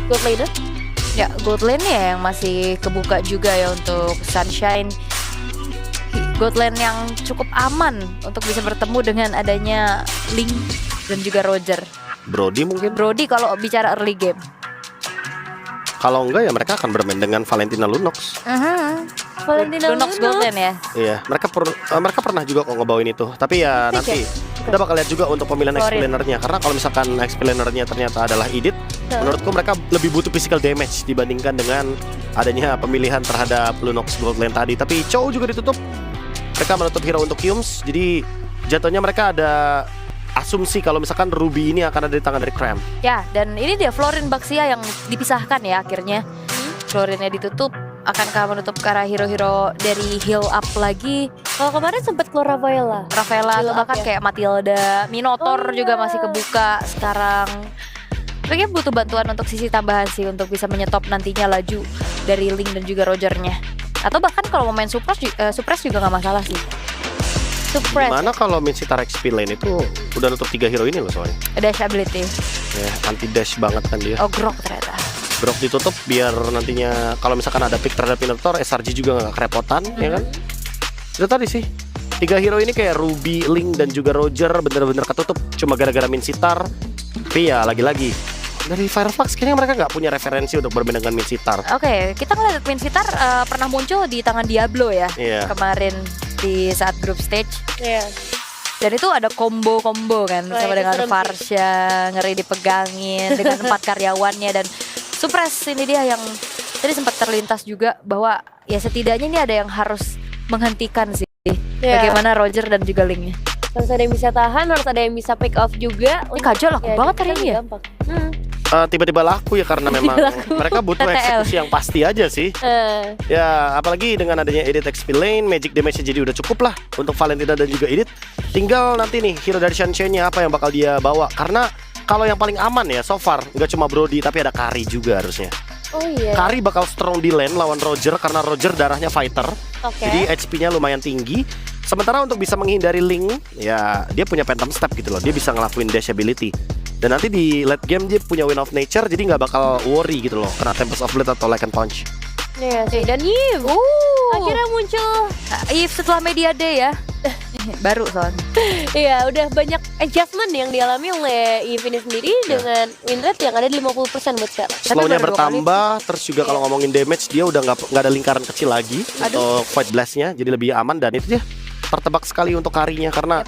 Gold laner. Ya, gold lane ya yang masih kebuka juga ya untuk Sunshine. Gold lane yang cukup aman untuk bisa bertemu dengan adanya Link dan juga Roger. Brody mungkin. Brody kalau bicara early game. Kalau enggak ya mereka akan bermain dengan Valentina Lunox. Valentina Lunox gold lane ya. Iya, mereka pernah juga kok ngebawain itu. Tapi ya nanti kita bakal lihat juga untuk pemilihan explainer-nya. Karena kalau misalkan explainer-nya ternyata adalah Edith, menurutku mereka lebih butuh physical damage dibandingkan dengan adanya pemilihan terhadap Lunox gold lane tadi. Tapi Chow juga ditutup. Mereka menutup hero untuk Yums. Jadi jatuhnya mereka ada asumsi kalau misalkan Ruby ini akan ada di tangan dari Cram. Ya, dan ini dia Florin Baxia yang dipisahkan ya akhirnya. Florinnya ditutup, akankah menutup ke arah hero-hero dari heal up lagi? Kalau kemarin sempat keluar Rafaela. Rafaela Heal atau up bahkan ya? kayak Matilda, Minotaur juga masih kebuka sekarang. Kayaknya butuh bantuan untuk sisi tambahan sih untuk bisa menyetop nantinya laju dari Link dan juga Rogernya. Atau bahkan kalau mau main Suppress juga nggak masalah sih. Suppress. Gimana kalau Minsita XP lane itu udah nutup 3 hero ini loh soalnya. Dash ability. Ya, anti dash banget kan dia. Oh, Grok ternyata. Grok ditutup biar nantinya kalau misalkan ada pick terhadap Minotaur, SRG juga nggak kerepotan, ya kan? Itu tadi sih. 3 hero ini kayak Ruby, Link dan juga Roger bener-bener ketutup cuma gara-gara Minsitar. Tapi ya lagi-lagi dari Fireflux kayaknya mereka nggak punya referensi untuk bermain dengan Minsitar. Oke, kita ngeliat Minsitar pernah muncul di tangan Diablo ya. Iya. Kemarin di saat group stage. Iya. Dan itu ada combo-combo kan Wah, sama itu dengan serem sih. Varsha, ngeri dipegangin dengan 4 karyawannya dan Suppress ini dia yang tadi sempat terlintas juga bahwa ya setidaknya ini ada yang harus menghentikan sih. Iya. Bagaimana Roger dan juga Linknya. Harus ada yang bisa tahan, harus ada yang bisa pick off juga. Ini Kajol laku banget hari ini ya. Gampang. Tiba-tiba laku ya karena memang Laku. mereka butuh TTL. eksekusi yang pasti aja sih. Ya apalagi dengan adanya Edith XP lane, magic damage jadi udah cukup lah untuk Valentina dan juga Edith. Tinggal nanti nih hero dari Sunshine-nya apa yang bakal dia bawa. Karena kalau yang paling aman ya so far nggak cuma Brody tapi ada Kari juga harusnya. Oh iya. Kari bakal strong di lane lawan Roger karena Roger darahnya fighter. Oke. Jadi HP-nya lumayan tinggi. Sementara untuk bisa menghindari Link, ya dia punya Phantom Step gitu loh. Dia bisa ngelakuin dash ability. Dan nanti di late game dia punya Wind of Nature, jadi nggak bakal worry gitu loh kena Tempest of Blade atau Lycan Punch. Iya sih. Dan Eve akhirnya muncul. Eve setelah Media Day ya. Baru soalnya. Iya, udah banyak adjustment yang dialami oleh Eve ini sendiri dengan win rate yang ada di 50% buat sekarang. Slownya baru 2 bertambah, terus juga kalau ngomongin damage dia udah nggak ada lingkaran kecil lagi untuk Void Blast-nya, jadi lebih aman dan itu dia tertebak sekali untuk Karinya karena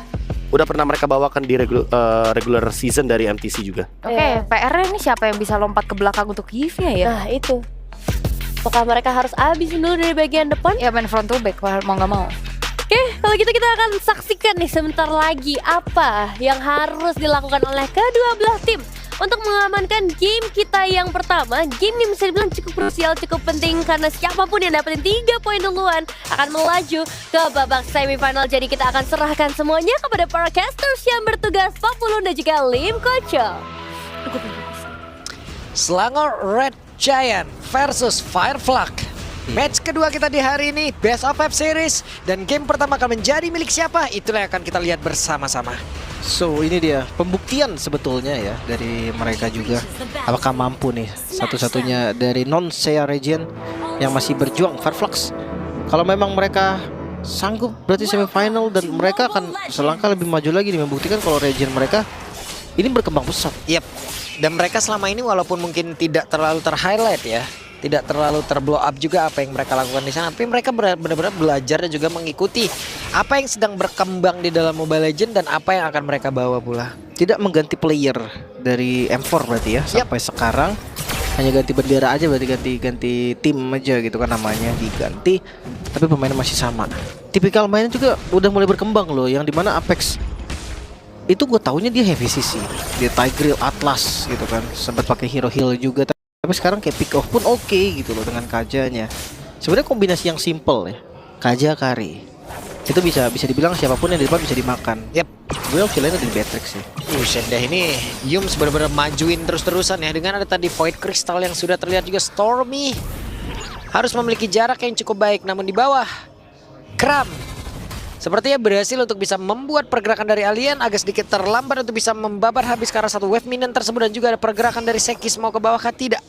udah pernah mereka bawakan di regular season dari MTC juga. Oke, PR-nya ini siapa yang bisa lompat ke belakang untuk Eve-nya ya? Nah, itu. Apakah mereka harus habisin dulu dari bagian depan? Ya main front to back mau nggak mau. Oke, kalau gitu kita akan saksikan nih sebentar lagi apa yang harus dilakukan oleh kedua belah tim untuk mengamankan game kita yang pertama. Game yang bisa dibilang cukup krusial, cukup penting karena siapapun yang dapetin 3 poin duluan akan melaju ke babak semifinal. Jadi kita akan serahkan semuanya kepada para casters yang bertugas, Papulun dan juga Lim Koco. Selangor Red Giant versus Fireflux. Match kedua kita di hari ini, Best of 5 Series. Dan game pertama akan menjadi milik siapa? Itulah yang akan kita lihat bersama-sama. So ini dia pembuktian sebetulnya ya dari mereka juga. Apakah mampu nih satu-satunya dari non-Sea region yang masih berjuang Fireflux. Kalau memang mereka sanggup berarti semifinal dan mereka akan selangkah lebih maju lagi nih, membuktikan kalau region mereka ini berkembang pesat. Yap. Dan mereka selama ini walaupun mungkin tidak terlalu ter-highlight ya, tidak terlalu terblow up juga apa yang mereka lakukan di sana, tapi mereka benar-benar belajar dan juga mengikuti apa yang sedang berkembang di dalam Mobile Legends dan apa yang akan mereka bawa pula. Tidak mengganti player dari M4 berarti ya sampai sekarang. Hanya ganti bendera aja, berarti ganti tim aja gitu kan namanya diganti, tapi pemainnya masih sama. Tipikal mainnya juga udah mulai berkembang loh, yang dimana Apex itu gue taunya dia heavy CC, dia Tigreal Atlas gitu kan, sempat pakai hero heal juga, tapi sekarang kayak pick off pun oke gitu loh dengan Kajanya. Sebenarnya kombinasi yang simple ya, Kaja Kari itu bisa dibilang siapapun yang di depan bisa dimakan. Yap. Gue opsi lainnya di Beatrix sih. Buset dah, ini Yums benar-benar majuin terus-terusan ya. Dengan ada tadi Void Crystal yang sudah terlihat juga. Stormy harus memiliki jarak yang cukup baik, namun di bawah Cram sepertinya berhasil untuk bisa membuat pergerakan dari alien agak sedikit terlambat untuk bisa membabat habis karena satu wave minion tersebut. Dan juga ada pergerakan dari Sekis mau ke bawah kah? Tidak.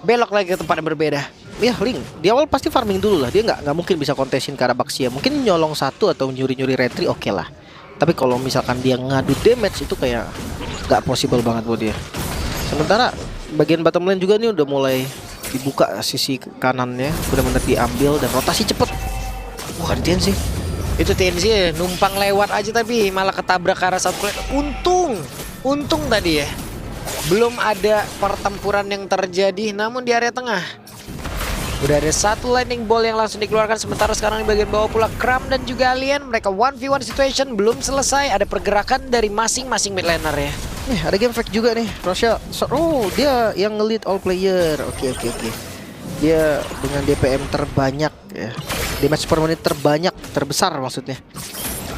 belok lagi ke tempat yang berbeda. Ya Link, di awal pasti farming dulu lah. Dia nggak mungkin bisa kontesin ke arah Baxia. Mungkin nyolong satu atau nyuri-nyuri retri oke lah. Tapi kalau misalkan dia ngadu damage itu kayak nggak possible banget buat dia. Sementara bagian bottom lane juga nih udah mulai dibuka sisi kanannya, benar-benar diambil dan rotasi cepet. Wah, TNC. Itu TNC ya, numpang lewat aja tapi malah ketabrak ke arah satu lane. Untung tadi ya. Belum ada pertempuran yang terjadi, namun di area tengah udah ada satu lightning ball yang langsung dikeluarkan. Sementara sekarang di bagian bawah pula Kram dan juga Alien. Mereka 1v1 situation belum selesai. Ada pergerakan dari masing-masing mid laner ya. Nih ada game fact juga nih. Rosha, oh dia yang nge-lead all player. Oke. Dia dengan DPM terbanyak ya. Damage per menit terbanyak, terbesar maksudnya.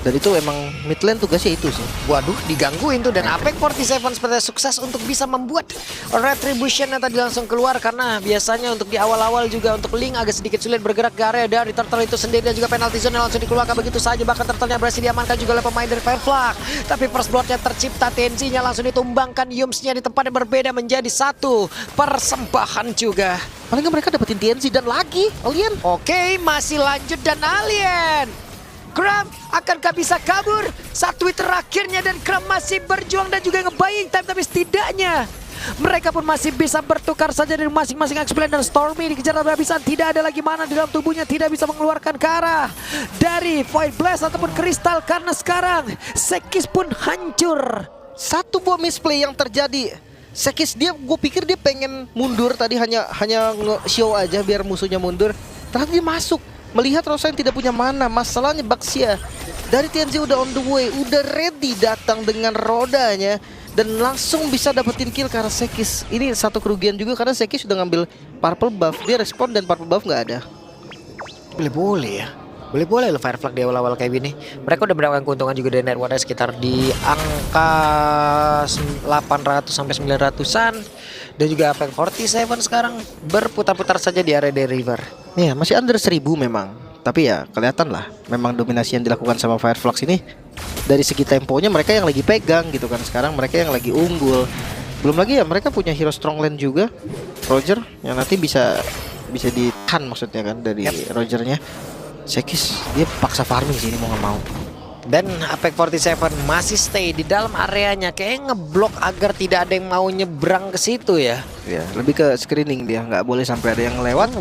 Dan itu emang mid lane tugasnya itu sih. Waduh, digangguin tuh. Dan Apex 47 sepertinya sukses untuk bisa membuat Retribution yang tadi langsung keluar. Karena biasanya untuk di awal-awal juga untuk Link agak sedikit sulit bergerak ke area dari Turtle itu sendiri. Dan juga penalty zone yang langsung dikeluarkan begitu saja. Bahkan Turtle-nya berhasil diamankan juga oleh pemain dari Fireflag. Tapi first blood-nya tercipta, TNC-nya langsung ditumbangkan. Yums-nya di tempat yang berbeda menjadi satu persembahan juga. Paling nggak mereka dapetin TNC dan lagi Alien. Oke, masih lanjut dan Alien. Kram akankah bisa kabur? Satu tweet terakhirnya dan Kram masih berjuang dan juga nge-buying time. Tapi setidaknya mereka pun masih bisa bertukar saja dari masing-masing X-Blade dan Stormy dikejar habis-habisan. Tidak ada lagi mana di dalam tubuhnya, tidak bisa mengeluarkan ke arah dari Void Blast ataupun Kristal. Karena sekarang Sekis pun hancur. Satu buah misplay yang terjadi. Sekis gue pikir dia pengen mundur tadi, hanya nge-show aja biar musuhnya mundur. Ternyata dia masuk. Melihat Rosa yang tidak punya mana. Masalahnya Baxia dari TNC udah on the way, udah ready datang dengan rodanya dan langsung bisa dapetin kill karena Sekis. Ini satu kerugian juga karena Sekis sudah ngambil purple buff. Dia respon dan purple buff nggak ada. Boleh-boleh ya. Boleh-boleh lo Fireflag di awal-awal kayak gini. Mereka udah mendapatkan keuntungan juga dari networknya sekitar di angka 800 sampai 900-an. Dan juga Apex 47 sekarang berputar-putar saja di area dari River. Ya masih under 1000 memang. Tapi ya kelihatan lah memang dominasi yang dilakukan sama Fireflux ini. Dari segi temponya mereka yang lagi pegang gitu kan. Sekarang mereka yang lagi unggul. Belum lagi ya mereka punya hero strong lane juga, Roger, yang nanti bisa ditahan maksudnya kan dari Rogernya. Sekis dia paksa farming sih ini mau nggak mau. Dan Apex 47 masih stay di dalam areanya, kayak ngeblok agar tidak ada yang mau nyebrang ke situ ya. Ya lebih ke screening, dia nggak boleh sampai ada yang lewat.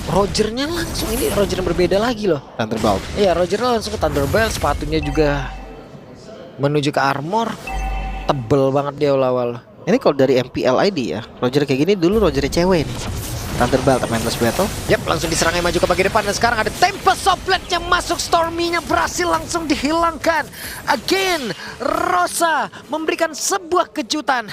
Rogernya langsung, ini Roger yang berbeda lagi loh. Thunderbolt. Iya, Roger langsung ke Thunderbolt, sepatunya juga menuju ke armor. Tebel banget dia awal-awal. Ini kalau dari MPL ID ya, Roger kayak gini dulu Rogernya cewek nih. Thunderbolt Endless Battle. Yap, langsung diserangnya maju ke bagian depan. Dan sekarang ada Tempest of Blade yang masuk. Stormy-nya berhasil langsung dihilangkan. Again, Rosa memberikan sebuah kejutan.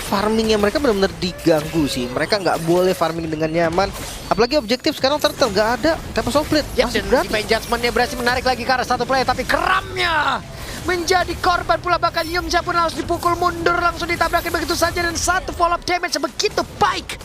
Farmingnya mereka benar-benar diganggu sih. Mereka nggak boleh farming dengan nyaman. Apalagi objektif sekarang Turtle nggak ada. Tempest of Blade Yap, masih dan berani. Divine Judgment-nya berhasil menarik lagi ke arah satu player. Tapi Kramnya menjadi korban pula. Bahkan Yumja pun harus dipukul mundur. Langsung ditabrakin begitu saja. Dan satu follow-up damage begitu baik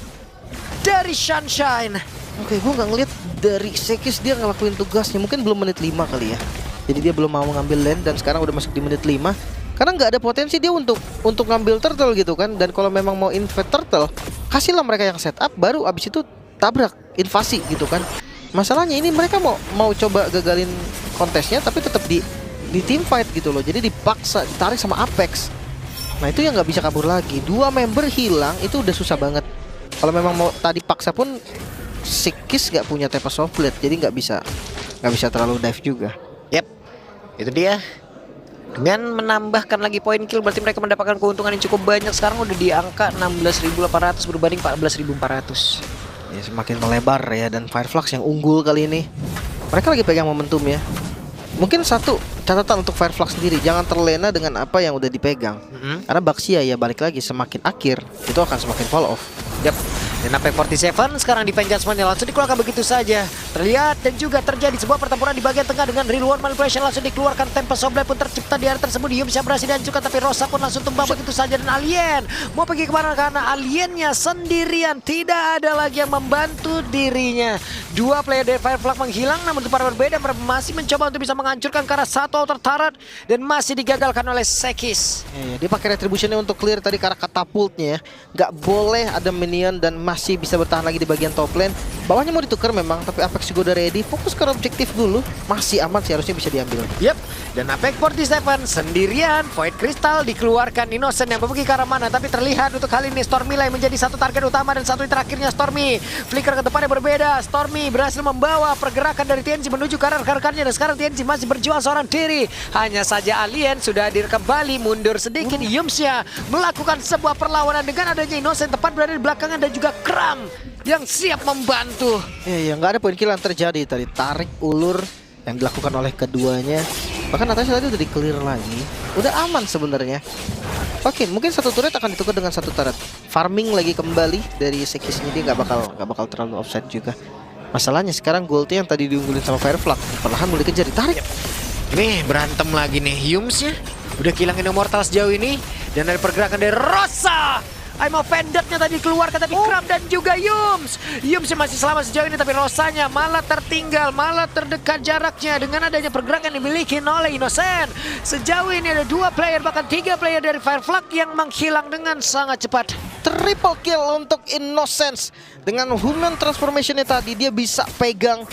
dari Sunshine. Oke, gue nggak ngeliat dari Sekis dia ngelakuin tugasnya. Mungkin belum menit 5 kali ya. Jadi dia belum mau ngambil lane dan sekarang udah masuk di menit 5. Karena nggak ada potensi dia untuk ngambil turtle gitu kan. Dan kalau memang mau invade turtle, kasihlah mereka yang setup, baru abis itu tabrak invasi gitu kan. Masalahnya ini mereka mau coba gagalin kontesnya tapi tetap di team fight gitu loh. Jadi dipaksa ditarik sama Apex. Nah itu yang nggak bisa kabur lagi. 2 member hilang itu udah susah banget. Kalau memang mau tadi paksa pun Sekis nggak punya Tempest of Blade, jadi nggak bisa terlalu dive juga. Yap, itu dia. Dengan menambahkan lagi poin kill berarti mereka mendapatkan keuntungan yang cukup banyak. Sekarang udah di angka 16.800 berbanding 14.400. Ya semakin melebar ya, dan Fireflux yang unggul kali ini. Mereka lagi pegang momentum ya. Mungkin satu catatan untuk Fireflux sendiri, jangan terlena dengan apa yang udah dipegang. Karena Baxia ya balik lagi semakin akhir itu akan semakin fall off. Yap. Dan Apex 47 sekarang Divine Judgment langsung dikeluarkan begitu saja. Terlihat dan juga terjadi sebuah pertempuran di bagian tengah dengan Real World Manipulation langsung dikeluarkan. Tempest of Blade pun tercipta di area tersebut. Dia bisa berhasil dihancurkan tapi Rosa pun langsung tumbang begitu saja. Dan Alien mau pergi kemana karena aliennya sendirian, tidak ada lagi yang membantu dirinya. 2 player dari Fireflag menghilang namun tempat berbeda. Mereka masih mencoba untuk bisa menghancurkan karena satu outer turret dan masih digagalkan oleh Sekis. Dia pakai retributionnya untuk clear tadi karena katapultnya ya. Nggak boleh ada minion dan masih bisa bertahan lagi di bagian top lane. Bawahnya mau ditukar memang, tapi Apex juga udah ready. Fokus ke objektif dulu, masih aman sih, harusnya bisa diambil. Yep, dan Apex 47 sendirian. Void Crystal dikeluarkan, Innocent yang pergi ke arah mana, tapi terlihat untuk kali ini Stormy lah yang menjadi satu target utama dan satu terakhirnya Stormy. Flicker ke depannya berbeda. Stormy berhasil membawa pergerakan dari TNC menuju ke arah rekan-rekannya, dan sekarang TNC masih berjuang seorang diri. Hanya saja Alien sudah hadir kembali, mundur sedikit. Yumsnya melakukan sebuah perlawanan dengan adanya Innocent tepat berada di belakangan, dan juga Kram yang siap membantu. Iya, nggak ada poin kill yang terjadi tadi. Tarik ulur yang dilakukan oleh keduanya. Bahkan atasnya tadi udah di-clear lagi. Udah aman sebenarnya. Oke, mungkin satu turret akan ditukar dengan satu turret. Farming lagi kembali dari Sekis ini, dia nggak bakal terlalu offset juga. Masalahnya sekarang Goldnya yang tadi diunggulin sama Fireflag perlahan mulai dikejar, ditarik. Nih berantem lagi nih Yumsnya. Udah kehilangan Immortal sejauh ini. Dan ada pergerakan dari Rosa. I'm offended-nya tadi keluarkan, tapi Kram dan juga Yums. Yumsnya masih selamat sejauh ini, tapi Rosanya malah tertinggal, malah terdekat jaraknya dengan adanya pergerakan yang dimiliki oleh Innocent. Sejauh ini ada 2 player, bahkan 3 player dari Fireflag yang menghilang dengan sangat cepat. Triple kill untuk Innocence. Dengan human transformation-nya tadi, dia bisa pegang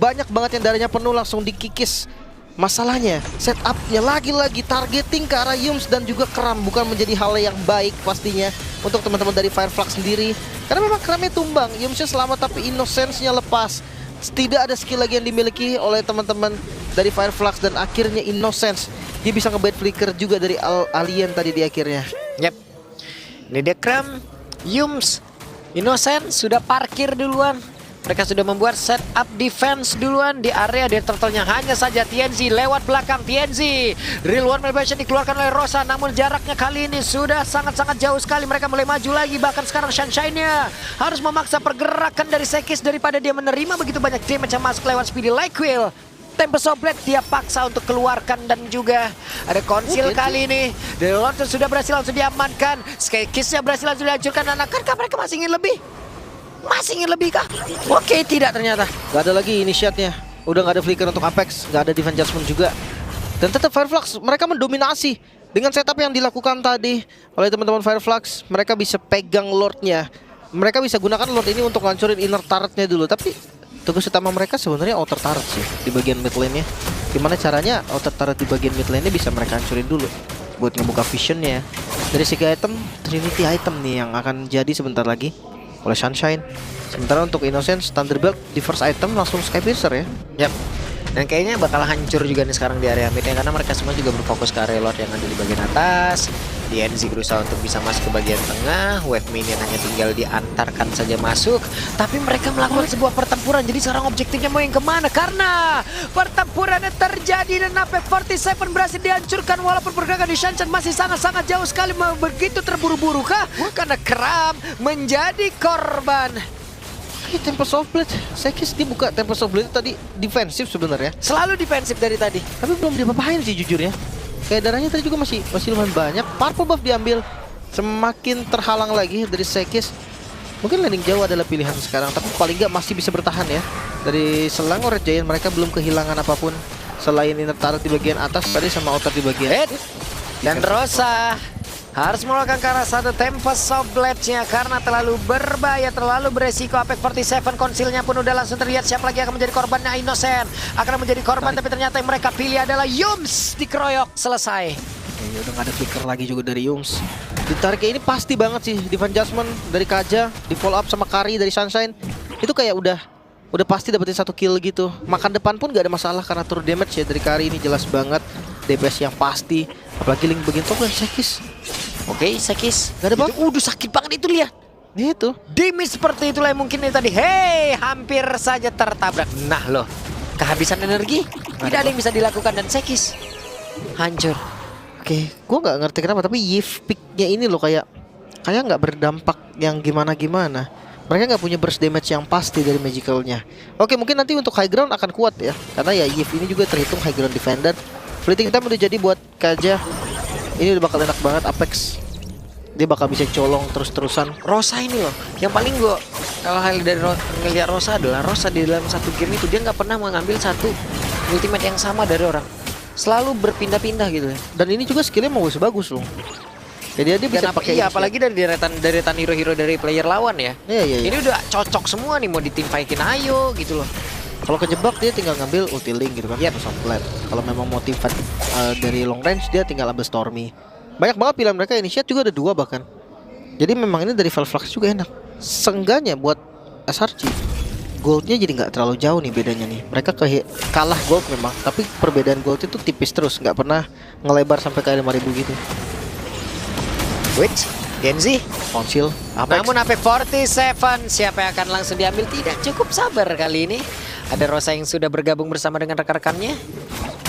banyak banget yang darahnya penuh, langsung dikikis. Masalahnya, setupnya lagi-lagi targeting ke arah Yums dan juga Kram bukan menjadi hal yang baik pastinya untuk teman-teman dari Fireflag sendiri. Karena memang Kramnya tumbang, Yumsnya selamat tapi Innocence-nya lepas. Tidak ada skill lagi yang dimiliki oleh teman-teman dari Fireflag, dan akhirnya Innocence dia bisa nge-bait flicker juga dari Alien tadi di akhirnya. Yep. Ini dia Kram, Yums, Innocent sudah parkir duluan. Mereka sudah membuat setup defense duluan di area dead turtle-nya. Hanya saja TNC lewat belakang. TNC Real One Elevation dikeluarkan oleh Rosa, namun jaraknya kali ini sudah sangat-sangat jauh sekali. Mereka mulai maju lagi, bahkan sekarang Sunshine-nya harus memaksa pergerakan dari Sekis daripada dia menerima begitu banyak damage yang masuk lewat Speedy Like Will. Tempest of Blade dia paksa untuk keluarkan, dan juga ada konsil kali ini. The Lord sudah berhasil langsung diamankan. Sekisnya berhasil langsung dihancurkan, dan akankah mereka masih ingin lebih? Masih ingin lebih kah? Oke, tidak ternyata. Gak ada lagi initiate-nya. Udah gak ada flicker untuk Apex, gak ada Divine Judgment juga. Dan tetap Fireflag mereka mendominasi dengan setup yang dilakukan tadi oleh teman-teman Fireflag. Mereka bisa pegang Lord-nya. Mereka bisa gunakan Lord ini untuk ngancurin inner turret-nya dulu. Tapi tugas utama mereka sebenarnya outer turret sih di bagian mid lane-nya. Gimana caranya outer turret di bagian mid lane-nya bisa mereka hancurin dulu buat ngebuka vision-nya. Dari segi item, Trinity item nih yang akan jadi sebentar lagi oleh Sunshine. Sementara untuk Innocence, Thunderbolt di first item langsung Skypiercer ya. Yap. Dan kayaknya bakal hancur juga nih sekarang di area mid-nya, karena mereka semua juga berfokus ke area Lord yang ada di bagian atas. TNC berusaha untuk bisa masuk ke bagian tengah. Wave minion hanya tinggal diantarkan saja masuk. Tapi mereka melakukan sebuah pertempuran. Jadi sekarang objektifnya mau yang kemana? Karena pertempurannya terjadi dan Apex 47 berhasil dihancurkan. Walaupun pergerakan di Shanshan masih sangat-sangat jauh sekali. Begitu terburu-buru kah? Karena Kram menjadi korban. Tempest of Blade, Sekis dia buka Tempest of Blade tadi defensif sebenarnya. Selalu defensif dari tadi. Tapi belum diapa-apain sih jujur ya. Kayak darahnya tadi juga masih lumayan banyak. Purple buff diambil, semakin terhalang lagi dari Sekis. Mungkin landing jauh adalah pilihan sekarang, tapi paling nggak masih bisa bertahan ya. Dari Selang Red Giant mereka belum kehilangan apapun selain inner turret di bagian atas tadi sama outer di bagian. Dan Rosa harus melakukan ke arah satu Tempest of Blade-nya karena terlalu berbahaya, terlalu beresiko. Apex 47 konsilnya pun udah langsung terlihat siapa lagi akan menjadi korbannya. Innocent akan menjadi korban, tapi ternyata yang mereka pilih adalah Yums. Dikeroyok, selesai. Ya udah gak ada flicker lagi juga dari Yums. Ditarik ini pasti banget sih. Divine Judgment dari Kaja, di follow up sama Kari dari Sunshine. Itu kayak udah pasti dapetin satu kill gitu. Makan depan pun gak ada masalah karena true damage ya dari Kari ini jelas banget. DPS yang pasti. Apalagi link bagian top kan Sekis. Oke, Sekis. Gak ada bang. Udah sakit banget itu, lihat. Itu. Damage seperti itulah yang mungkin tadi. Hey, hampir saja tertabrak. Nah loh, kehabisan energi. Tidak ada yang bisa dilakukan dan Sekis hancur. Oke, gue nggak ngerti kenapa, tapi Yif pick-nya ini loh kayak nggak berdampak yang gimana-gimana. Mereka nggak punya burst damage yang pasti dari magicalnya. Oke, mungkin nanti untuk high ground akan kuat ya, karena ya Yif ini juga terhitung high ground defender. Fleeting time udah jadi buat Kaja. Ini udah bakal enak banget Apex. Dia bakal bisa colong terus-terusan. Rosa ini loh, yang paling gue kalau hal dari ngelihat Rosa adalah Rosa di dalam satu game itu dia nggak pernah mengambil satu ultimate yang sama dari orang. Selalu berpindah-pindah gitu ya. Dan ini juga skillnya mau bagus loh. Jadi dia bisa Dan pakai iya, apalagi dari deretan hero-hero dari player lawan ya. Iya. Ini udah cocok semua nih mau ditim fightin ayo gitu loh. Kalau kejebak dia tinggal ngambil ulti link gitu kan. Yep. Soft blade. Kalau memang motifan dari long range dia tinggal ambil Stormy. Banyak banget pilihan mereka, initiate juga ada 2 bahkan. Jadi memang ini dari Valflux juga enak. Seenggaknya buat SRG goldnya jadi nggak terlalu jauh nih bedanya nih. Mereka kalah gold memang, tapi perbedaan gold itu tipis terus, nggak pernah ngelebar sampai ke 5.000 gitu. Which Genzi. Konsil, Apex. Namun Apex 47 siapa yang akan langsung diambil? Tidak cukup sabar kali ini. Ada Rosa yang sudah bergabung bersama dengan rekan-rekannya.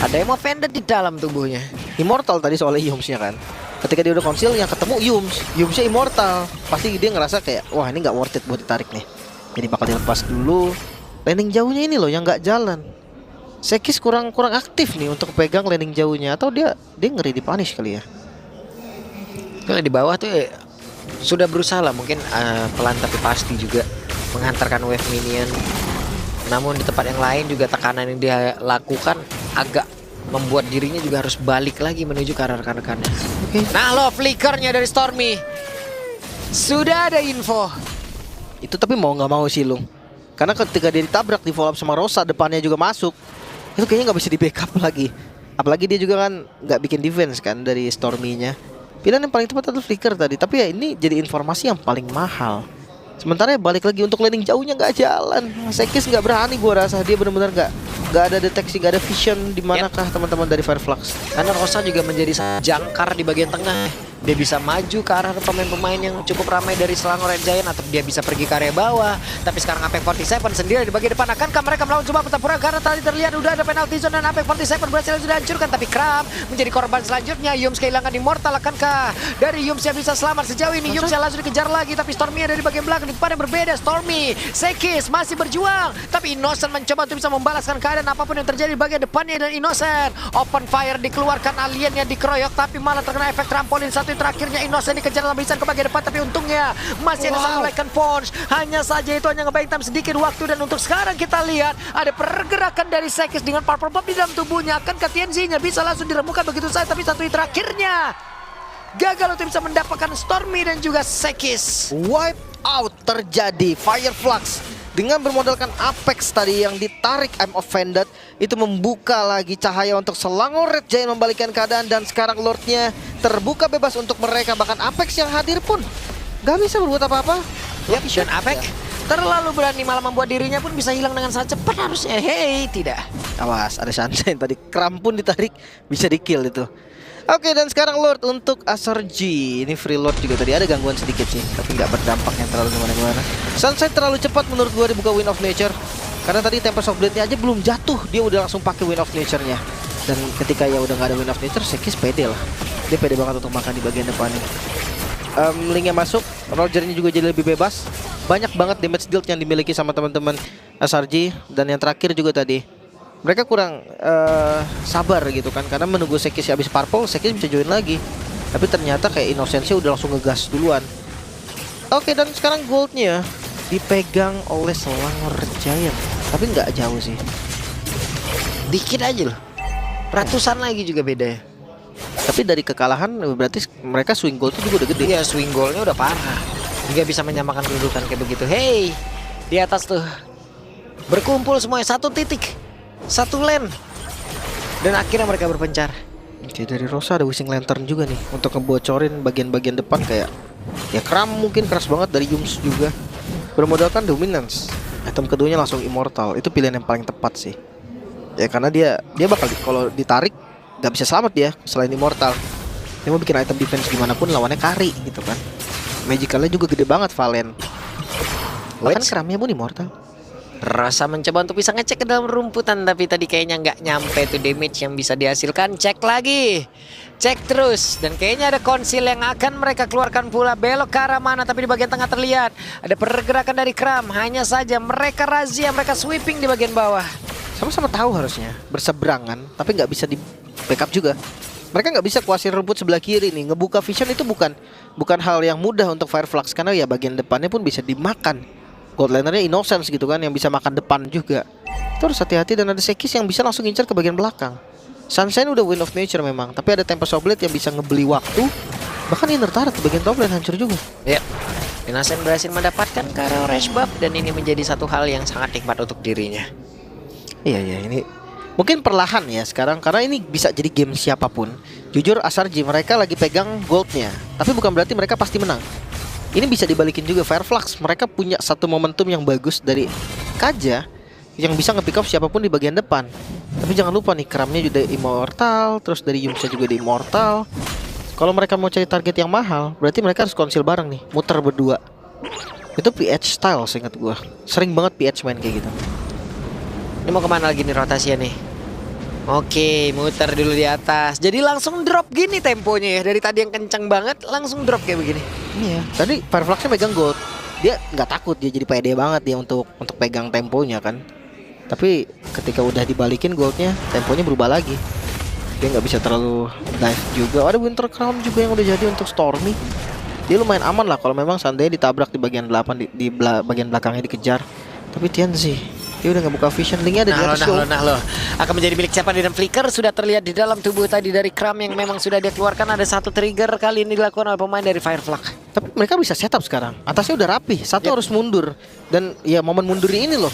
Ada yang mau vendor di dalam tubuhnya. Immortal tadi soalnya Yumsnya kan. Ketika dia udah konsil yang ketemu Yumsnya Immortal. Pasti dia ngerasa kayak wah ini nggak worth it buat ditarik nih. Jadi bakal dilepas dulu. Landing jauhnya ini loh yang nggak jalan. Sekis kurang aktif nih untuk pegang landing jauhnya, atau dia ngeri di punish kali ya. Kalau di bawah tuh sudah berusaha lah mungkin pelan tapi pasti juga menghantarkan wave minion. Namun di tempat yang lain juga tekanan yang dia lakukan agak membuat dirinya juga harus balik lagi menuju ke arah rekan-rekannya. Nah lo flickernya dari Stormy. Sudah ada info. Itu tapi mau nggak mau sih Lung. Karena ketika dia ditabrak di follow up sama Rosa, depannya juga masuk. Itu kayaknya nggak bisa di backup lagi. Apalagi dia juga kan nggak bikin defense kan dari Stormy-nya. Pilihan yang paling tepat adalah flicker tadi. Tapi ya ini jadi informasi yang paling mahal. Sementara ya balik lagi untuk landing jauhnya nggak jalan. Sekis nggak berani gua rasa, dia benar-benar nggak ada deteksi, nggak ada vision di manakah teman-teman dari Fireflux. Karena Rosa juga menjadi jangkar di bagian tengah. Dia bisa maju ke arah pemain-pemain yang cukup ramai dari Selangor Red Giant, atau dia bisa pergi ke area bawah. Tapi sekarang Apex 47 sendiri di bagian depan. Akankah mereka melawan coba pertempuran? Karena tadi terlihat udah ada penalti zone dan Apex 47 berhasil sudah hancurkan. Tapi Kram menjadi korban selanjutnya. Yums kehilangan Immortal. Akankah dari Yums yang bisa selamat sejauh ini? Yums yang langsung dikejar lagi, tapi Stormy ada di bagian belakang. Di depan yang berbeda, Stormy, Sekis masih berjuang, tapi Innocent mencoba untuk bisa membalaskan keadaan apapun yang terjadi di bagian depannya. Dan Innocent open fire dikeluarkan, aliennya dikeroyok, tapi malah terkena efek trampolin. Satu terakhirnya Innocent dikejar dalam barisan ke bagian depan, tapi untungnya masih ada satu Lycan Punch. Hanya saja itu hanya ngebayang time sedikit waktu. Dan untuk sekarang kita lihat ada pergerakan dari Sekis dengan Purple Bomb di dalam tubuhnya. Akankah TNZ-nya bisa langsung diremukkan begitu saja? Tapi satu terakhirnya gagal untuk bisa mendapatkan Stormy dan juga Sekis. Wipe out terjadi. Fireflux dengan bermodalkan Apex tadi yang ditarik I'm Offended, itu membuka lagi cahaya untuk Selangor Red Giant membalikkan keadaan. Dan sekarang Lordnya terbuka bebas untuk mereka. Bahkan Apex yang hadir pun gak bisa berbuat apa-apa. Yap, dan Apex terlalu berani, malah membuat dirinya pun bisa hilang dengan sangat cepat harusnya. Hey, tidak. Awas, ada Sunshine tadi. Kram pun ditarik, bisa di-kill itu. Oke, dan sekarang Lord untuk SRG. Ini free Lord juga tadi ada gangguan sedikit sih, tapi nggak berdampak yang terlalu gimana-gimana. Sunshine terlalu cepat menurut gua dibuka Wind of Nature. Karena tadi Tempest of Blade-nya aja belum jatuh, dia udah langsung pakai Wind of Nature-nya. Dan ketika ya udah nggak ada Wind of Nature, Sekis pede lah. Dia pede banget untuk makan di bagian depannya. Linknya masuk, Roger-nya juga jadi lebih bebas. Banyak banget damage deal yang dimiliki sama teman-teman SRG. Dan yang terakhir juga tadi, mereka kurang sabar gitu kan, karena menunggu Sekis habis purple, Sekis bisa join lagi. Tapi ternyata kayak Innocence-nya udah langsung ngegas duluan. Oke, dan sekarang goldnya dipegang oleh Selangor Giant, tapi nggak jauh sih, Dikit aja loh. Ratusan lagi juga beda ya. tapi dari kekalahan berarti mereka swing gold itu juga udah gede. Iya, swing goalnya udah parah. Hingga bisa menyamakan kedudukan kayak begitu. Hey, di atas tuh berkumpul semuanya satu titik, satu lane. Dan akhirnya mereka berpencar. Oke, dari Rosa ada Wishing Lantern juga nih untuk ngebocorin bagian-bagian depan. Kayak ya Kram mungkin keras banget dari Yums juga. Bermodalkan Dominance. Item keduanya langsung Immortal. Itu pilihan yang paling tepat sih. Ya karena dia bakal kalau ditarik gak bisa selamat dia selain Immortal. Dia mau bikin item defense gimana pun lawannya carry gitu kan. Magicalnya juga gede banget Valen. Bahkan Kramnya pun Immortal. Rasa mencoba untuk bisa ngecek ke dalam rumputan, tapi tadi kayaknya nggak nyampe tuh damage yang bisa dihasilkan. Cek lagi, cek terus, dan kayaknya ada konsil yang akan mereka keluarkan pula. Belok ke arah mana, tapi di bagian tengah terlihat ada pergerakan dari Kram. Hanya saja mereka razia, mereka sweeping di bagian bawah. Sama-sama tahu harusnya berseberangan, tapi nggak bisa di backup juga. Mereka nggak bisa kuasain rumput sebelah kiri nih. Ngebuka vision itu bukan hal yang mudah untuk Fireflux, karena ya bagian depannya pun bisa dimakan. Gold lanernya Innocence gitu kan, yang bisa makan depan juga. Itu harus hati-hati. Dan ada Sekis yang bisa langsung ngincar ke bagian belakang. Sunshine udah Wind of Nature memang, tapi ada Tempest of Blade yang bisa ngebeli waktu Bahkan inner turret di bagian top lane hancur juga. Ya, Innocent berhasil mendapatkan Karo Rash buff dan ini menjadi satu hal yang sangat nikmat untuk dirinya. Iya ini mungkin perlahan ya sekarang karena ini bisa jadi game siapapun. Jujur SRG mereka lagi pegang goldnya, tapi bukan berarti mereka pasti menang. Ini bisa dibalikin juga. Fireflux mereka punya satu momentum yang bagus dari Kaja yang bisa nge-pick up siapapun di bagian depan. Tapi jangan lupa nih, Kramnya juga immortal, terus dari Yumsa juga di immortal. Kalau mereka mau cari target yang mahal, berarti mereka harus konsil bareng nih, muter berdua. Itu PH style seingat gua. Sering banget PH main kayak gitu. Ini mau kemana lagi nih rotasinya nih? Oke, muter dulu di atas. Jadi langsung drop gini temponya ya. Dari tadi yang kencang banget langsung drop kayak begini. Iya, tadi Firefluxnya megang gold. Dia nggak takut, dia jadi pede banget dia untuk pegang temponya kan. Tapi ketika udah dibalikin goldnya, temponya berubah lagi. Dia nggak bisa terlalu dive juga. Ada Winter Crown juga yang udah jadi untuk Stormy. Dia lumayan aman lah kalau memang seandainya ditabrak di bagian 8 di bagian belakangnya dikejar. Tapi Tianzi dia udah nggak buka vision, linknya ada di atas show. Nah lo akan menjadi milik siapa di dalam flicker sudah terlihat di dalam tubuh tadi dari Kram yang memang sudah dia keluarkan. Ada satu trigger kali ini dilakukan oleh pemain dari Fireflux. Tapi mereka bisa setup sekarang. Atasnya udah rapi, satu harus mundur. Dan ya momen mundur ini loh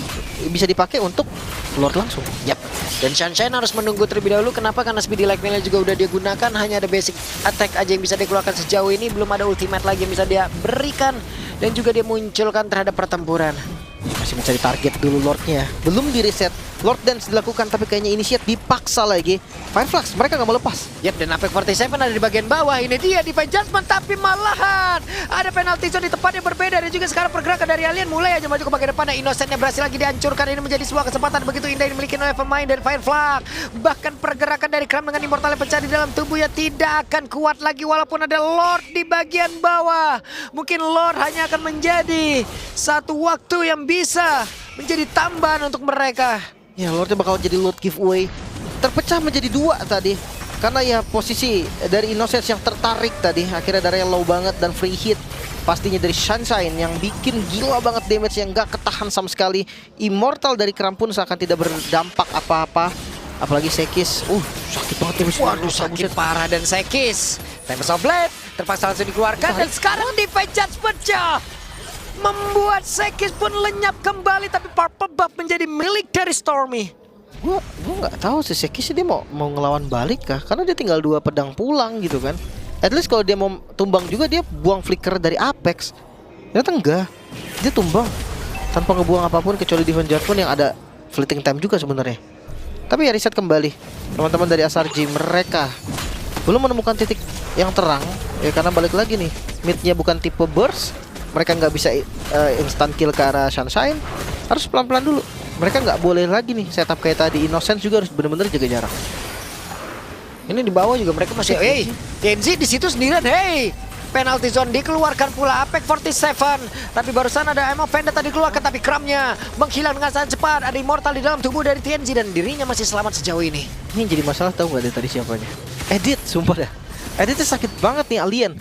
bisa dipakai untuk Lord langsung. Yap. Dan Sunshine harus menunggu terlebih dahulu. Kenapa? Karena speedy light melee juga udah dia gunakan. Hanya ada basic attack aja yang bisa dia keluarkan sejauh ini. Belum ada ultimate lagi yang bisa dia berikan. Dan juga dia munculkan terhadap pertempuran. Masih mencari target dulu Lordnya. Belum di reset. Lord Dance dilakukan tapi kayaknya initiate dipaksa lagi. Fireflux mereka nggak mau lepas. Yap, dan Apex 47 ada di bagian bawah. Ini dia Divine Judgment, tapi malahan ada penalty zone di tempat yang berbeda. Dan juga sekarang pergerakan dari Alien mulai aja maju ke bagian depan. Nah, Innocentnya berhasil lagi dihancurkan. Ini menjadi sebuah kesempatan begitu indah yang dimiliki oleh pemain dari Fireflux. Bahkan pergerakan dari Kram dengan immortal yang pecah di dalam tubuhnya tidak akan kuat lagi walaupun ada Lord di bagian bawah. Mungkin Lord hanya akan menjadi satu waktu yang bisa menjadi tambahan untuk mereka. Ya Lordnya bakal jadi Lord giveaway. Terpecah menjadi dua tadi. Karena ya posisi dari Innocence yang tertarik tadi. Akhirnya dari low banget dan free hit. Pastinya dari Sunshine yang bikin gila banget damage yang gak ketahan sama sekali. Immortal dari Kram pun seakan tidak berdampak apa-apa. Apalagi Sekis. Sakit banget damage. Waduh, sakit parah dan Sekis. Tempest of Blade terpaksa langsung dikeluarkan. Dan sekarang Divine Judgment pecah, membuat Sekis pun lenyap kembali. Tapi Purple Buff menjadi milik dari Stormy. Gua nggak tahu sih Sekis dia mau ngelawan balik kah? Karena dia tinggal 2 pedang pulang gitu kan. At least kalau dia mau tumbang juga dia buang flicker dari Apex. Ternyata enggak. Dia tumbang tanpa ngebuang apapun kecuali Divine Judgment yang ada fleeting time juga sebenarnya. Tapi ya reset kembali. Teman-teman dari SRG mereka belum menemukan titik yang terang ya karena balik lagi nih. Midnya bukan tipe burst. Mereka nggak bisa instant kill ke arah Sunshine. Harus pelan-pelan dulu. Mereka nggak boleh lagi nih setup kayak tadi. Innocence juga harus benar-benar jaga jarak. Ini di bawah juga mereka masih. Hey, Kenzie di situ sendirian. Hey, penalty zone dikeluarkan pula Apex 47. Tapi barusan ada Ammo Vendetta tadi keluarkan, tapi Kramnya menghilang dengan sangat cepat. Ada immortal di dalam tubuh dari TNG dan dirinya masih selamat sejauh ini. Ini jadi masalah tahu nggak dari tadi siapanya? Edit, sumpah dah. Editnya sakit banget nih Alien.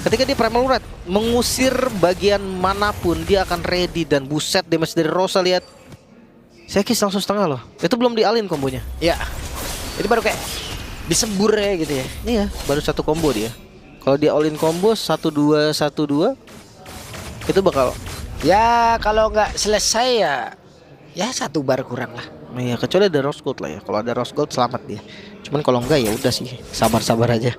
Ketika dia Primal Red mengusir bagian manapun dia akan ready dan buset damage dari Rosa lihat. Sekis langsung setengah loh. Itu belum di Alien kombonya. Ya, itu baru kayak disembur ya gitu ya. Iya, baru satu combo dia. Kalau dia all in combo 1-2 1-2 itu bakal ya kalau nggak selesai ya 1 bar kurang lah. iya, kecuali ada Rose Gold lah ya. Kalau ada Rose Gold selamat dia. Cuman kalau enggak ya udah sih, sabar-sabar aja.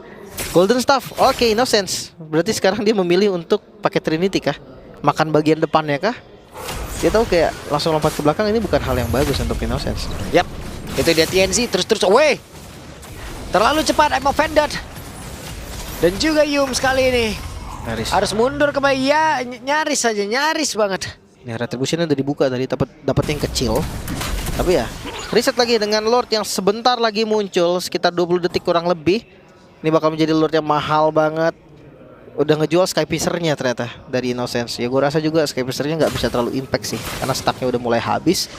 Golden Staff. Oke, Innocence. Berarti sekarang dia memilih untuk pakai Trinity kah? Makan bagian depannya kah? Dia tahu kayak langsung lompat ke belakang ini bukan hal yang bagus untuk Innocence. Yap, itu dia TNC terus away. Terlalu cepat Ammo Vendetta. Dan juga Yum sekali ini Nyaris. harus mundur kembali ya, nyaris saja, nyaris banget. Ini retributionnya udah dibuka tadi, dapat yang kecil. Tapi ya, reset lagi dengan Lord yang sebentar lagi muncul, sekitar 20 detik kurang lebih. Ini bakal menjadi Lord yang mahal banget. Udah ngejual Skypiercer-nya ternyata dari Innocence. Ya gue rasa juga Skypiercer-nya nggak bisa terlalu impact sih, karena stacknya udah mulai habis.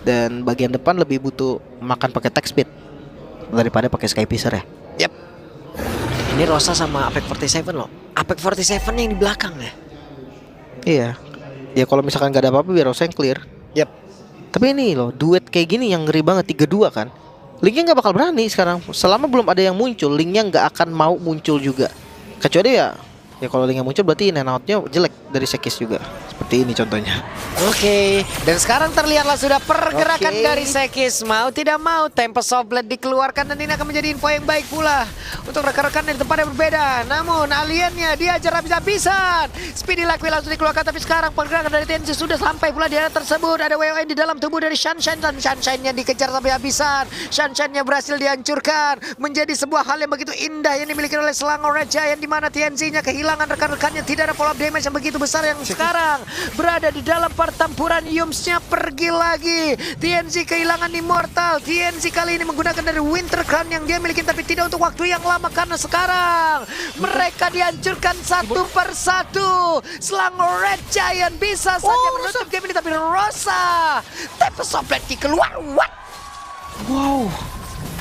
Dan bagian depan lebih butuh makan pakai tech speed daripada pakai Skypiercer ya. Yap. Ini Rosa sama Apex 47 loh. Apex 47 yang di belakang ya. Iya. Ya kalau misalkan nggak ada apa-apa biar Rosa yang clear. Yap. Tapi ini loh, duet kayak gini yang ngeri banget 3-2 kan. Linknya nggak bakal berani sekarang. Selama belum ada yang muncul, Linknya nggak akan mau muncul juga. Kecuali ya kalau Lingnya muncul berarti in and out-nya jelek dari Sekis juga. Seperti ini contohnya. Oke, dan sekarang terlihatlah sudah pergerakan Oke. dari Sekis. Mau tidak mau, Tempest of Blade dikeluarkan dan ini akan menjadi info yang baik pula untuk rekan-rekan di tempat yang berbeda. Namun aliennya diajar habis-habisan. Speedy Lucky langsung dikeluarkan, tapi sekarang pergerakan dari TNC sudah sampai pula di area tersebut. Ada WON di dalam tubuh dari Sunshine dan Sunshine-nya dikejar sampai habisan. Sunshine-nya berhasil dihancurkan menjadi sebuah hal yang begitu indah yang dimiliki oleh Selangor Red Giant, di mana TNC-nya kehilangan rekan-rekannya, tidak ada follow-up damage yang begitu besar yang sekarang berada di dalam pertempuran. Yumsnya pergi lagi. TNC kehilangan Immortal. TNC kali ini menggunakan dari Winter Crown yang dia miliki, tapi tidak untuk waktu yang lama karena sekarang mereka dihancurkan satu persatu. Selangor Red Giant bisa saja menutup game ini, tapi Rosa Tempest of Blade keluar. What? Wow.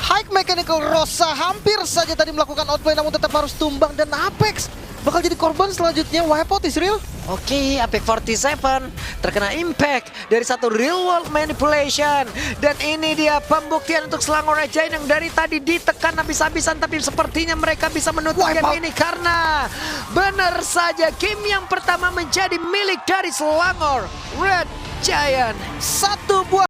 High Mechanical Rosa hampir saja tadi melakukan outplay namun tetap harus tumbang, dan Apex bakal jadi korban selanjutnya. Wipeout is real. Oke, Apex 47 terkena impact dari satu real world manipulation. Dan ini dia pembuktian untuk Selangor Red Giant yang dari tadi ditekan habis-habisan, tapi sepertinya mereka bisa menutup game ini karena benar saja game yang pertama menjadi milik dari Selangor Red Giant. Satu buah